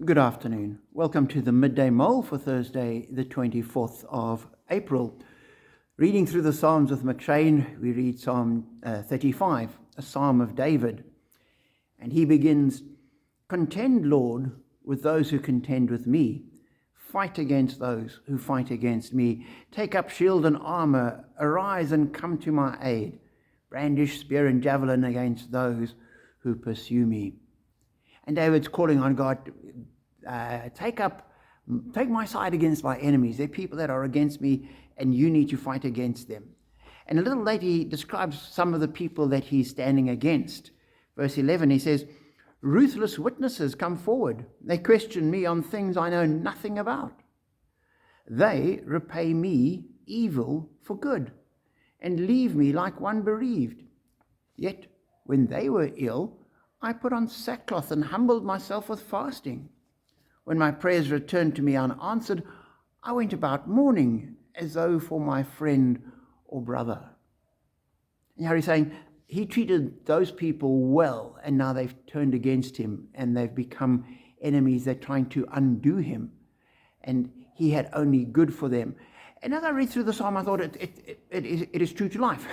Good afternoon. Welcome to the Midday Mull for Thursday, the 24th of April. Reading through the Psalms with McShane, we read Psalm 35, a Psalm of David. And he begins, "Contend, Lord, with those who contend with me. Fight against those who fight against me. Take up shield and armor. Arise and come to my aid. Brandish spear and javelin against those who pursue me." And David's calling on God, take my side against my enemies. They're people that are against me, and you need to fight against them. And a little later, he describes some of the people that he's standing against. Verse 11, he says, "Ruthless witnesses come forward. They question me on things I know nothing about. They repay me evil for good and leave me like one bereaved. Yet when they were ill, I put on sackcloth and humbled myself with fasting. When my prayers returned to me unanswered, I went about mourning as though for my friend or brother." And he's saying he treated those people well, and now they've turned against him and they've become enemies. They're trying to undo him, and he had only good for them. And as I read through the psalm, I thought it is true to life.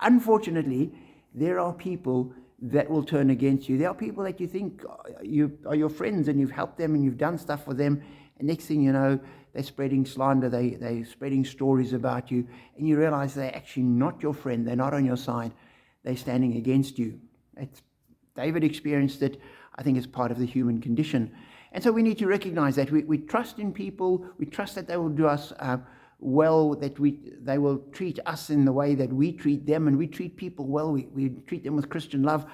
Unfortunately, there are people that will turn against you. There are people that you think you are your friends, and you've helped them and you've done stuff for them, and next thing you know, they're spreading slander, they're spreading stories about you, and you realize they're actually not your friend, they're not on your side, they're standing against you. David experienced it. I think it's part of the human condition. And so we need to recognize that we trust in people, we trust that they will do us well, that they will treat us in the way that we treat them, and we treat people well, we treat them with Christian love,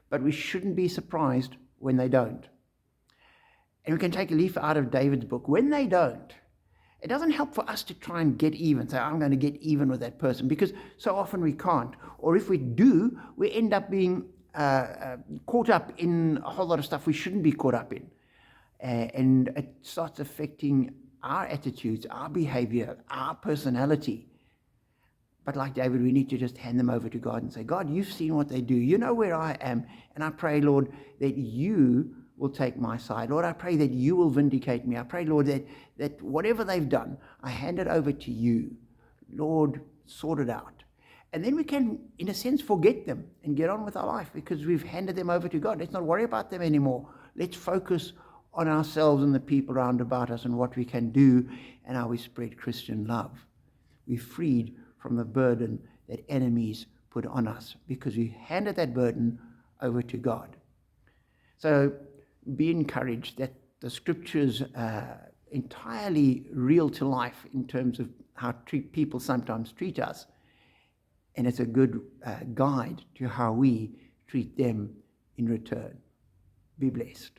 but we shouldn't be surprised when they don't. And we can take a leaf out of David's book. When they don't, it doesn't help for us to try and get even, say, I'm going to get even with that person, because so often we can't. Or if we do, we end up being caught up in a whole lot of stuff we shouldn't be caught up in. And it starts affecting our attitudes, our behavior, our personality. But like David, we need to just hand them over to God and say, God, you've seen what they do. You know where I am. And I pray, Lord, that you will take my side. Lord, I pray that you will vindicate me. I pray, Lord, that whatever they've done, I hand it over to you. Lord, sort it out. And then we can, in a sense, forget them and get on with our life because we've handed them over to God. Let's not worry about them anymore. Let's focus on ourselves and the people around about us and what we can do and how we spread Christian love. We're freed from the burden that enemies put on us because we handed that burden over to God. So be encouraged that the scriptures are entirely real to life in terms of how people sometimes treat us, and it's a good guide to how we treat them in return. Be blessed.